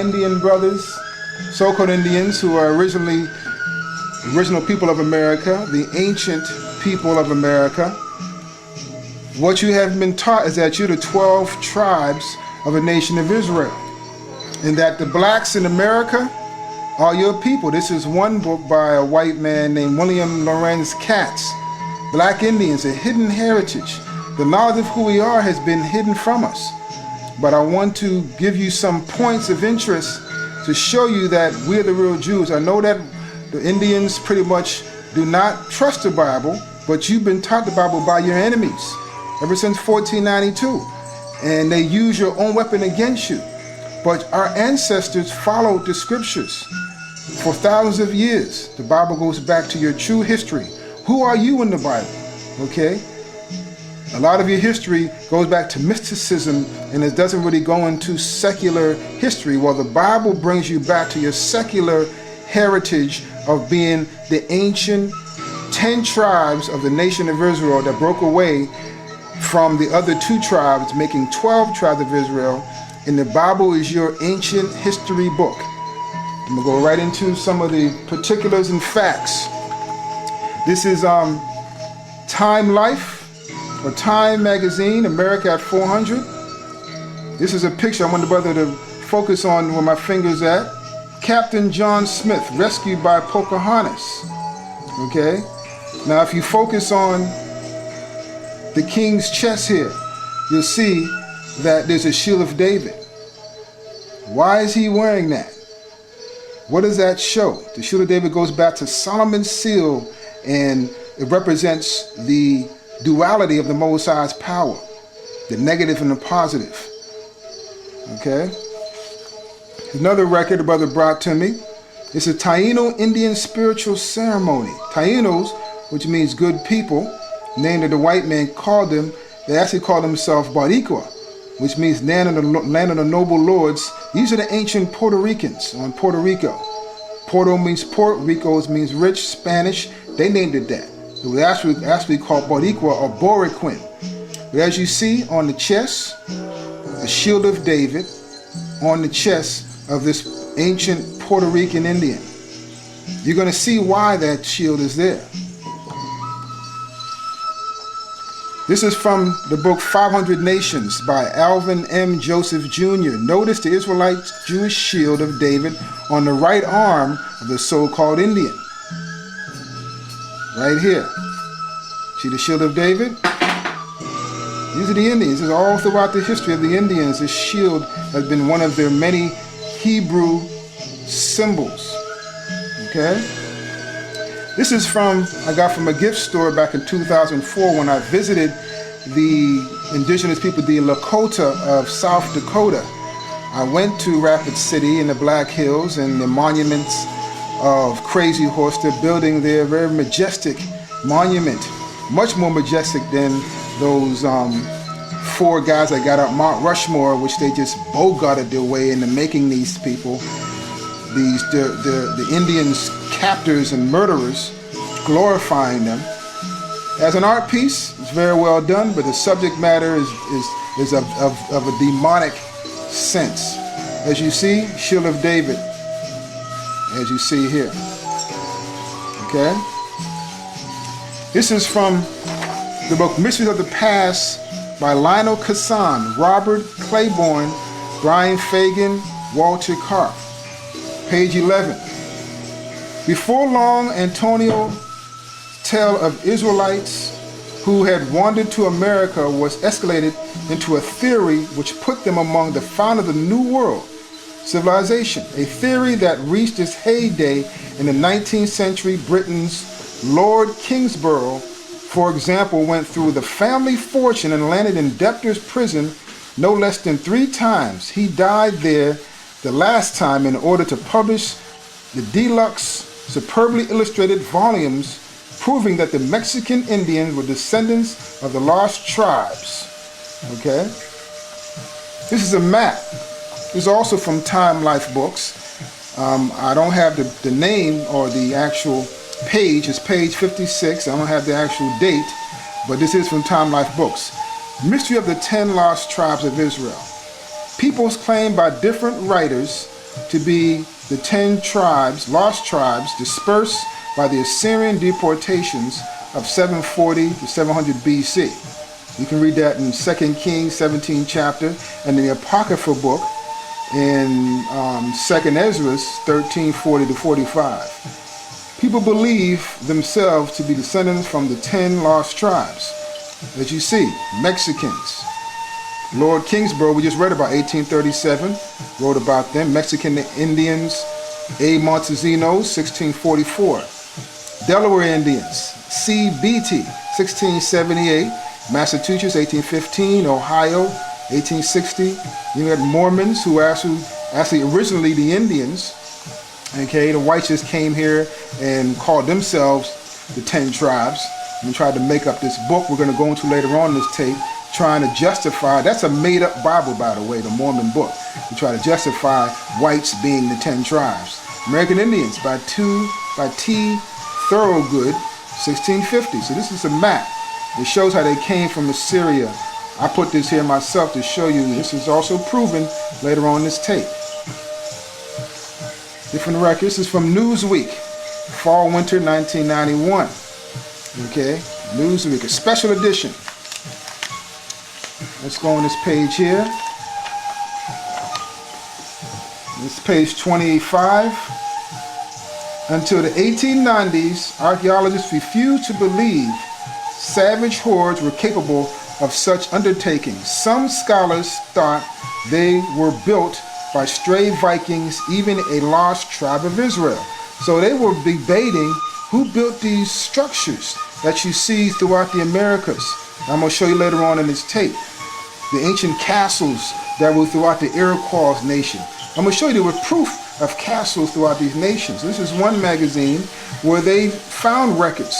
Indian brothers, so-called Indians, who are original people of America, the ancient people of America. What you have been taught is that you're the 12 tribes of the nation of Israel, and that the blacks in America are your people. This is one book by a white man named William Lorenz Katz, Black Indians, a hidden heritage. The knowledge of who we are has been hidden from us. But I want to give you some points of interest to show you that we're the real Jews. I know that the Indians pretty much do not trust the Bible, but you've been taught the Bible by your enemies ever since 1492. And they use your own weapon against you. But our ancestors followed the scriptures for thousands of years. The Bible goes back to your true history. Who are you in the Bible? Okay? A lot of your history goes back to mysticism, and it doesn't really go into secular history. Well, the Bible brings you back to your secular heritage of being the ancient 10 tribes of the nation of Israel that broke away from the other 2 tribes, making 12 tribes of Israel. And the Bible is your ancient history book. I'm gonna go right into some of the particulars and facts. This is Time Life, or Time Magazine, America at 400. This is a picture I want the brother to focus on where my finger's at. Captain John Smith, rescued by Pocahontas. Okay? Now if you focus on the king's chest here, you'll see that there's a shield of David. Why is he wearing that? What does that show? The shield of David goes back to Solomon's seal, and it represents the duality of the Most High's power, the negative and the positive. Okay? Another record the brother brought to me. It's a Taino Indian spiritual ceremony. Tainos, which means good people, name that the white man called them, they actually called themselves Boricua, which means land of the noble lords. These are the ancient Puerto Ricans on Puerto Rico. Puerto means port, Rico means rich, Spanish. They named it that. It was actually called Boricua or Boriquin. But as you see on the chest, the shield of David on the chest of this ancient Puerto Rican Indian. You're going to see why that shield is there. This is from the book 500 Nations by Alvin M. Joseph Jr. Notice the Israelite Jewish shield of David on the right arm of the so-called Indian. Right here. See the shield of David? These are the Indians. This is all throughout the history of the Indians. This shield has been one of their many Hebrew symbols. Okay? This is I got from a gift store back in 2004 when I visited the indigenous people, the Lakota of South Dakota. I went to Rapid City in the Black Hills and the monuments of Crazy Horse. They're building their very majestic monument, much more majestic than those 4 guys that got up Mount Rushmore, which they just bogarted their way into making these people. The Indians captors and murderers, glorifying them. As an art piece, it's very well done, but the subject matter is of a demonic sense. As you see, Shield of David, as you see here. Okay? This is from the book Mysteries of the Past by Lionel Casson, Robert Claiborne, Brian Fagan, Walter Karp. Page 11. Before long, Antonio's tale of Israelites who had wandered to America was escalated into a theory which put them among the founder of the New World civilization, a theory that reached its heyday in the 19th century. Britain's Lord Kingsborough, for example, went through the family fortune and landed in debtor's prison no less than 3 times. He died there the last time in order to publish the deluxe, superbly illustrated volumes proving that the Mexican Indians were descendants of the lost tribes. Okay? This is a map. This is also from Time Life Books. I don't have the name or the actual page. It's page 56. I don't have the actual date, but this is from Time Life Books. Mystery of the 10 Lost Tribes of Israel. Peoples claimed by different writers to be the 10 tribes, lost tribes, dispersed by the Assyrian deportations of 740 to 700 BC. You can read that in 2 Kings 17 chapter, and in the Apocryphal book in 2 Ezra 13:40 to 45. People believe themselves to be descendants from the 10 lost tribes. As you see, Mexicans. Lord Kingsborough, we just read about 1837, wrote about them. Mexican Indians, A. Montesinos, 1644. Delaware Indians, C. Beatty, 1678. Massachusetts, 1815. Ohio, 1860. You had Mormons, who were actually originally the Indians. Okay, the whites just came here and called themselves the 10 tribes and tried to make up this book we're going to go into later on in this tape, trying to justify, that's a made-up Bible, by the way, the Mormon book, to try to justify whites being the 10 tribes. American Indians by T. Thorogood, 1650. So this is a map. It shows how they came from Assyria. I put this here myself to show you. This is also proven later on in this tape. Different records. This is from Newsweek, Fall Winter 1991. Okay, Newsweek, a special edition. Let's go on this page here. This is page 25. Until the 1890s, archaeologists refused to believe savage hordes were capable of such undertakings. Some scholars thought they were built by stray Vikings, even a lost tribe of Israel. So they were debating who built these structures that you see throughout the Americas. I'm going to show you later on in this tape. The ancient castles that were throughout the Iroquois nation. I'm going to show you there were proof of castles throughout these nations. This is one magazine where they found records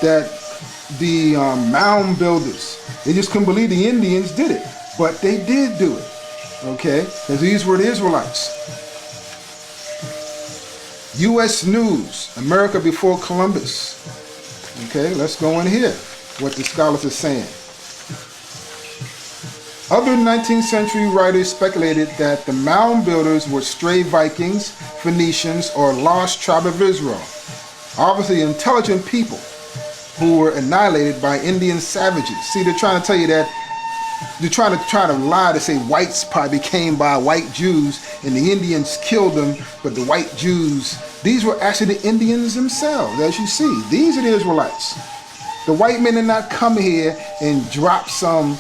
that the mound builders, they just couldn't believe the Indians did it, but they did do it, okay? Because these were the Israelites. U.S. News, America Before Columbus. Okay, let's go in here, what the scholars are saying. Other 19th century writers speculated that the mound builders were stray Vikings, Phoenicians, or lost tribe of Israel. Obviously intelligent people who were annihilated by Indian savages. See, they're trying to tell you that, they're trying to lie to say whites probably came by white Jews and the Indians killed them, but the white Jews, these were actually the Indians themselves, as you see. These are the Israelites. The white men did not come here and drop some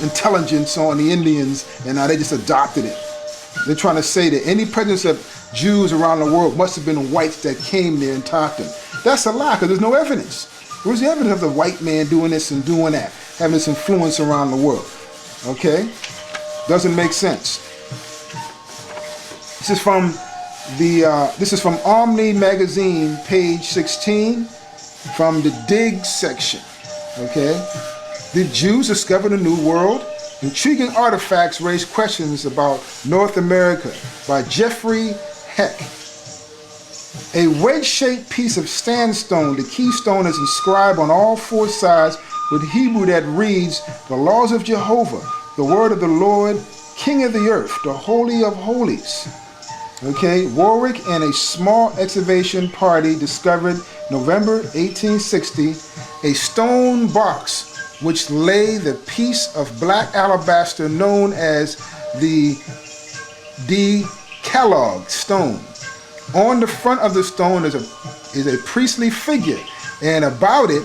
intelligence on the Indians and now they just adopted it. They're trying to say that any presence of Jews around the world must have been whites that came there and taught them. That's a lie, because there's no evidence. Where's the evidence of the white man doing this and doing that, having this influence around the world? Okay? Doesn't make sense. This is from Omni Magazine, page 16, from the Dig section. Okay? Did Jews discover the New World? Intriguing artifacts raise questions about North America by Jeffrey Heck. A wedge-shaped piece of sandstone, the keystone is inscribed on all four sides with Hebrew that reads, "The laws of Jehovah, the word of the Lord, King of the earth, the Holy of Holies." Okay, Warwick and a small excavation party discovered November 1860 a stone box which lay the piece of black alabaster known as the Decalogue stone. On the front of the stone is a priestly figure, and about it,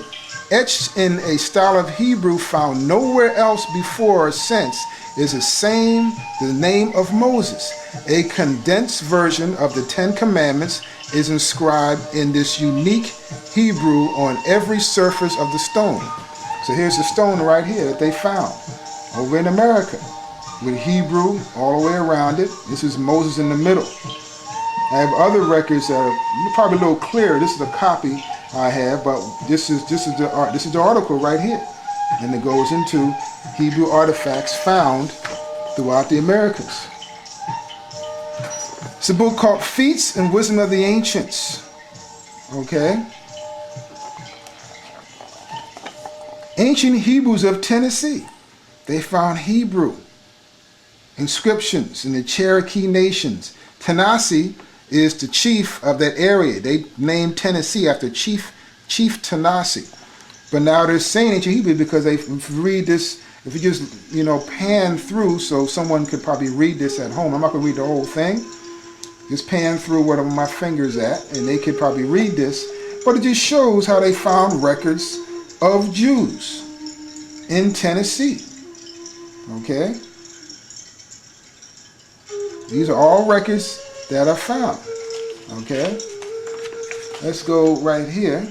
etched in a style of Hebrew found nowhere else before or since, is the name of Moses. A condensed version of the 10 Commandments is inscribed in this unique Hebrew on every surface of the stone. So here's the stone right here that they found over in America with Hebrew all the way around it. This is Moses in the middle. I have other records that are probably a little clearer. This is a copy I have, but this is the article right here, and it goes into Hebrew artifacts found throughout the Americas. It's a book called Feats and Wisdom of the Ancients. Okay. Ancient Hebrews of Tennessee. They found Hebrew. inscriptions in the Cherokee nations. Tanasi is the chief of that area. They named Tennessee after Chief Tanasi. But now they're saying ancient Hebrew because they read this, if you just, pan through, so someone could probably read this at home. I'm not going to read the whole thing. Just pan through where my finger's at, and they could probably read this. But it just shows how they found records of Jews in Tennessee. Okay? These are all records that are found. Okay? Let's go right here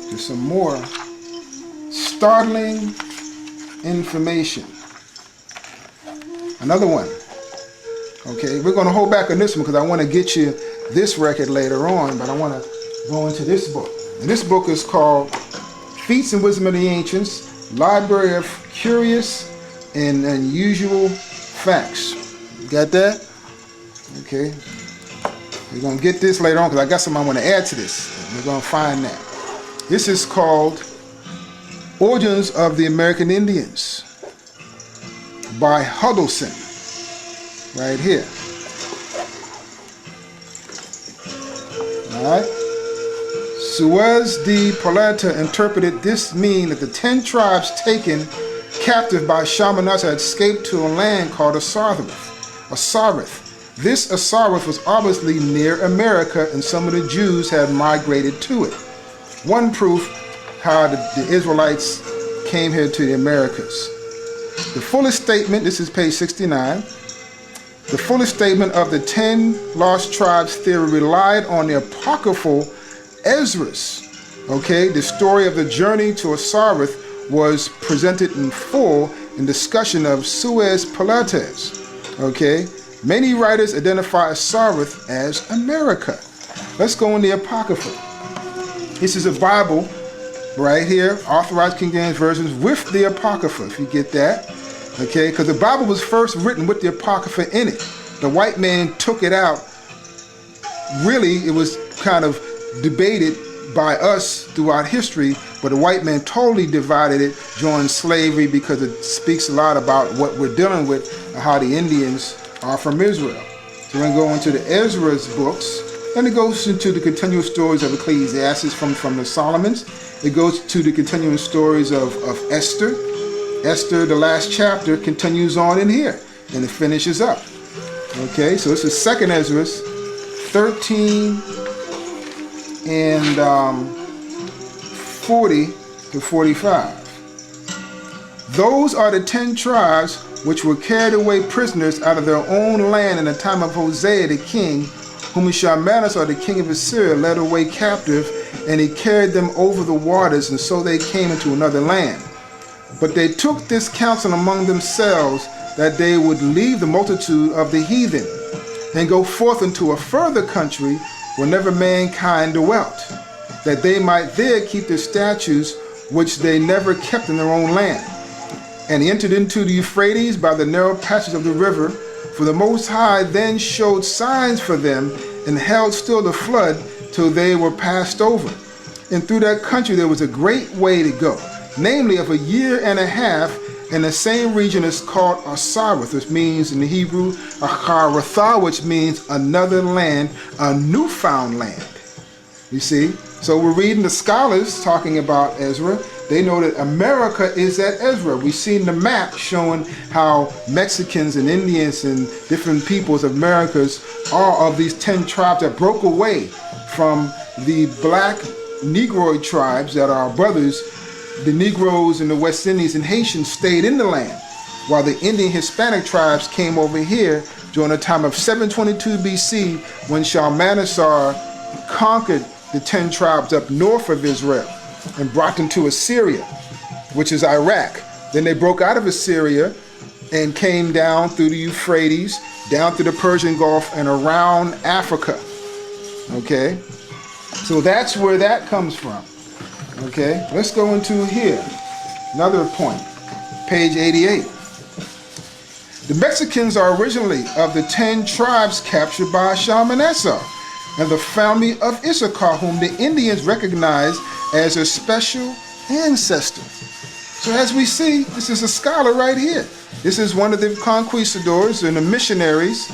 to some more startling information. Another one. Okay, we're going to hold back on this one because I want to get you this record later on, but I want to go into this book. And this book is called Feats and Wisdom of the Ancients, Library of Curious and Unusual Facts. You got that? Okay. We're going to get this later on because I got something I want to add to this. We're going to find that. This is called Origins of the American Indians by Huddleston. Right here. Alright. Suez de Paleta interpreted this mean that the 10 tribes taken captive by Shalmaneser had escaped to a land called Asareth. This Asareth was obviously near America, and some of the Jews had migrated to it. One proof how the Israelites came here to the Americas. The fullest statement, this is page 69, the fullest statement of the 10 lost tribes theory relied on the apocryphal Esdras. Okay, the story of the journey to Asareth was presented in full in discussion of Suez Palates. Okay, many writers identify Asareth as America. Let's go in the Apocrypha. This is a Bible right here, Authorized King James Versions with the Apocrypha, if you get that. Okay, because the Bible was first written with the Apocrypha in it. The white man took it out. Really, it was kind of debated by us throughout history, but the white man totally divided it during slavery because it speaks a lot about what we're dealing with and how the Indians are from Israel. So we're going to go into the Ezra's books, and it goes into the continuous stories of Ecclesiastes from the Solomons. It goes to the continuing stories of Esther. Esther, the last chapter, continues on in here, and it finishes up. Okay, so this is 2nd Ezra 13 and 40 to 45. Those are the 10 tribes which were carried away prisoners out of their own land in the time of Hosea the king, whom Shalmaneser, the king of Assyria, led away captive, and he carried them over the waters, and so they came into another land. But they took this counsel among themselves, that they would leave the multitude of the heathen, and go forth into a further country where never mankind dwelt, that they might there keep their statutes which they never kept in their own land. And he entered into the Euphrates by the narrow passage of the river, for the Most High then showed signs for them, and held still the flood till they were passed over. And through that country there was a great way to go, namely of a year and a half, and the same region is called Asareth, which means in the Hebrew, Acharatha, which means another land, a newfound land. You see? So we're reading the scholars talking about Ezra. They know that America is at Ezra. We've seen the map showing how Mexicans and Indians and different peoples of Americas are of these 10 tribes that broke away from the black Negroid tribes that are our brothers. The Negroes in the West Indies and Haitians stayed in the land, while the Indian Hispanic tribes came over here during the time of 722 BC, when Shalmaneser conquered the 10 tribes up north of Israel and brought them to Assyria, which is Iraq. Then they broke out of Assyria and came down through the Euphrates, down through the Persian Gulf and around Africa. Okay, so that's where that comes from. Okay, let's go into here. Another point, page 88. The Mexicans are originally of the 10 tribes captured by Shalmaneser and the family of Issachar, whom the Indians recognized as a special ancestor. So as we see, this is a scholar right here. This is one of the conquistadors and the missionaries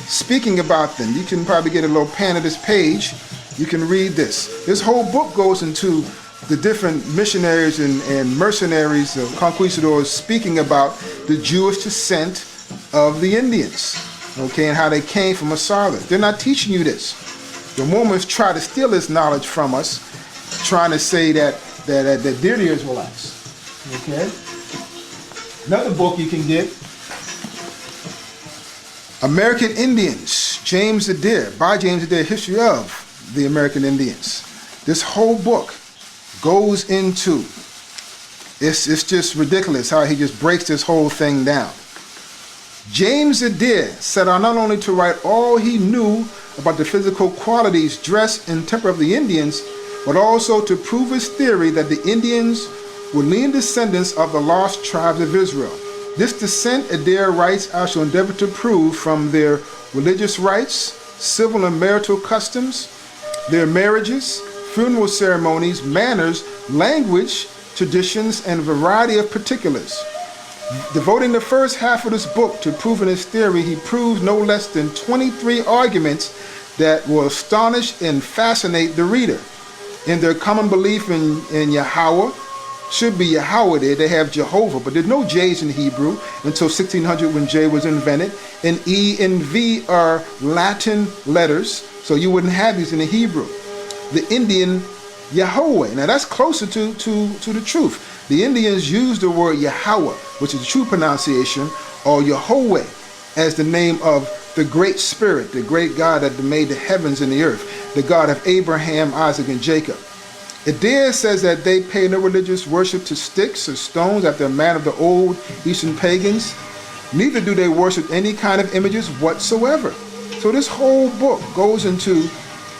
speaking about them. You can probably get a little pan of this page. You can read this. This whole book goes into the different missionaries and mercenaries, conquistadors, speaking about the Jewish descent of the Indians, okay, and how they came from Asarlet. They're not teaching you this. The Mormons try to steal this knowledge from us, trying to say that they're the Israelites. Okay. Another book you can get, American Indians, James Adair, by James Adair, History of the American Indians. This whole book goes into, it's just ridiculous how he just breaks this whole thing down. James Adair set out not only to write all he knew about the physical qualities, dress, and temper of the Indians, but also to prove his theory that the Indians were lineal descendants of the lost tribes of Israel. This descent, Adair writes, I shall endeavor to prove from their religious rites, civil and marital customs, their marriages, funeral ceremonies, manners, language, traditions, and a variety of particulars. Devoting the first half of this book to proving his theory, he proves no less than 23 arguments that will astonish and fascinate the reader. In their common belief in Yahweh, should be Yahweh there, they have Jehovah, but there's no J's in Hebrew until 1600 when J was invented, and E and V are Latin letters, so you wouldn't have these in the Hebrew. The Indian Yahweh, now that's closer to the truth. The Indians use the word Yahweh, which is the true pronunciation, or Yahweh, as the name of the great spirit, the great God that made the heavens and the earth, the God of Abraham, Isaac, and Jacob. Adair says that they pay no religious worship to sticks or stones after the manner of the old Eastern pagans. Neither do they worship any kind of images whatsoever. So this whole book goes into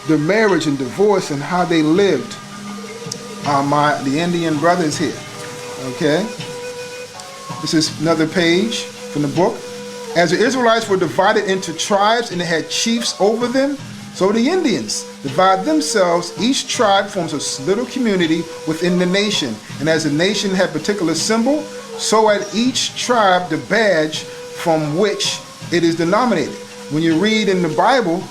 the marriage and divorce and how they lived. The Indian brothers here. Okay? This is another page from the book. As the Israelites were divided into tribes and they had chiefs over them, so the Indians divide themselves. Each tribe forms a little community within the nation. And as the nation had particular symbol, so at each tribe the badge from which it is denominated. When you read in the Bible,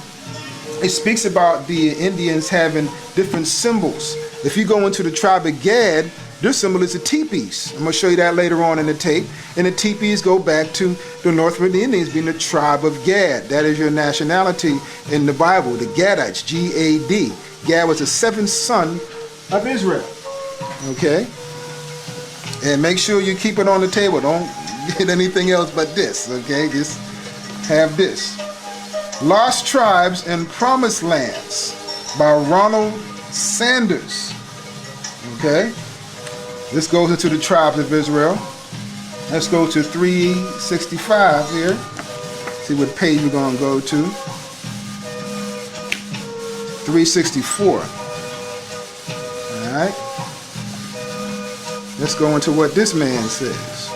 it speaks about the Indians having different symbols. If you go into the tribe of Gad, their symbol is the teepees. I'm going to show you that later on in the tape. And the teepees go back to the Northern Indians being the tribe of Gad. That is your nationality in the Bible, the Gadites, G-A-D. Gad was the seventh son of Israel. Okay? And make sure you keep it on the table. Don't get anything else but this. Okay? Just have this. Lost Tribes and Promised Lands by Ronald Sanders. Okay? This goes into the tribes of Israel. Let's go to 365 here. See what page we're going to go to. 364. All right. Let's go into what this man says.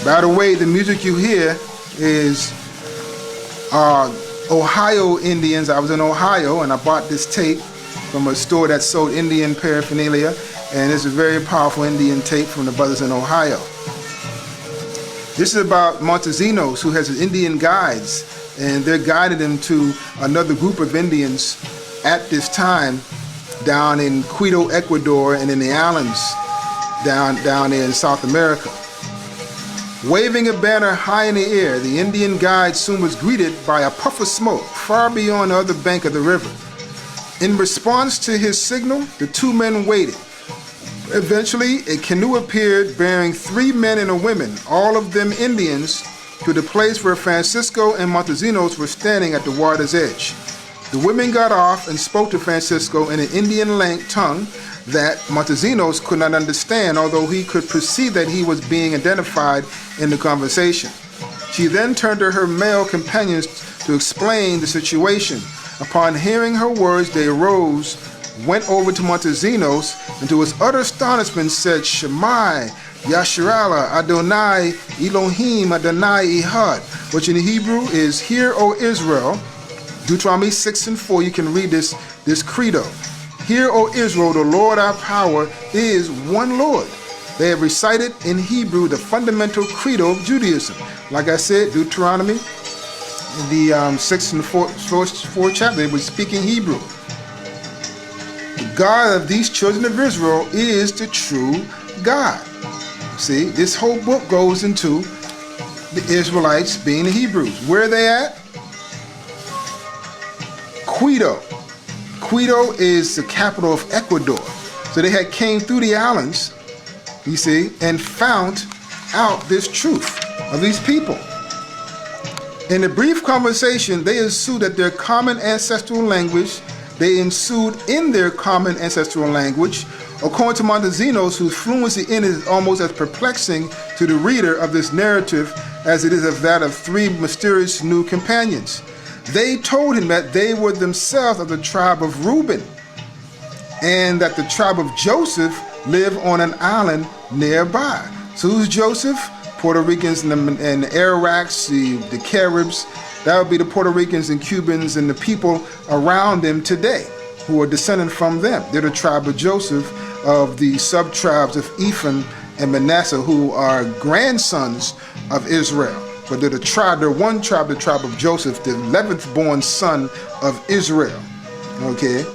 By the way, the music you hear is Ohio Indians. I was in Ohio and I bought this tape from a store that sold Indian paraphernalia, and it's a very powerful Indian tape from the brothers in Ohio. This is about Montesinos, who has Indian guides, and they're guiding them to another group of Indians at this time down in Quito, Ecuador, and in the islands down there in South America. Waving a banner high in the air, the Indian guide soon was greeted by a puff of smoke far beyond the other bank of the river. In response to his signal, the two men waited. Eventually, a canoe appeared bearing 3 men and a woman, all of them Indians, to the place where Francisco and Montesinos were standing at the water's edge. The women got off and spoke to Francisco in an Indian tongue that Montesinos could not understand, although he could perceive that he was being identified in the conversation. She then turned to her male companions to explain the situation. Upon hearing her words, they arose, went over to Montesinos, and to his utter astonishment said, Shemai, Yasharala, Adonai, Elohim, Adonai Ehad, which in Hebrew is, Hear, O Israel. Deuteronomy 6 and 4, you can read this credo. Hear, O Israel, the Lord our power is one Lord. They have recited in Hebrew the fundamental credo of Judaism. Like I said, Deuteronomy, in the 6th and 4th chapter, they were speaking Hebrew. The God of these children of Israel is the true God. See, this whole book goes into the Israelites being the Hebrews. Where are they at? Quito. Quito is the capital of Ecuador. So they had came through the islands, you see, and found out this truth of these people. In a brief conversation, they ensued that their common ancestral language, according to Montesinos, whose fluency in it is almost as perplexing to the reader of this narrative as it is of that of three mysterious new companions. They told him that they were themselves of the tribe of Reuben, and that the tribe of Joseph lived on an island nearby. So who's Joseph? Puerto Ricans and the Arawaks, the Caribs. That would be the Puerto Ricans and Cubans and the people around them today who are descended from them. They're the tribe of Joseph, of the sub-tribes of Ephraim and Manasseh, who are grandsons of Israel. But they're one tribe, the tribe of Joseph, the 11th born son of Israel. Okay?